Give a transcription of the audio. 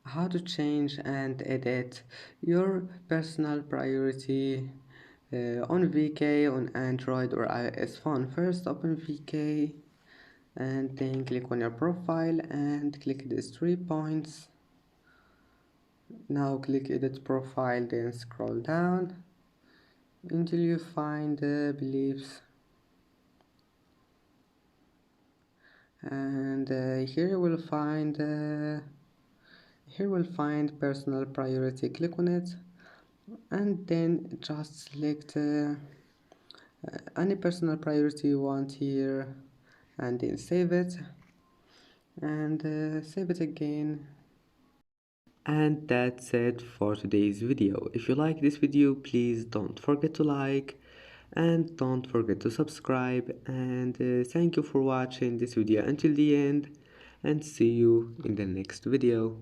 how to change and edit your personal priority on VK on Android or iOS phone. First open VK and then click on your profile and click these 3 points. Now click edit profile, then scroll down until you find the beliefs, and here we'll find personal priority. Click on it and then just select any personal priority you want here, and then save it and save it again. And that's it for today's video. If you like this video, please don't forget to like and don't forget to subscribe, and thank you for watching this video until the end, and see you in the next video.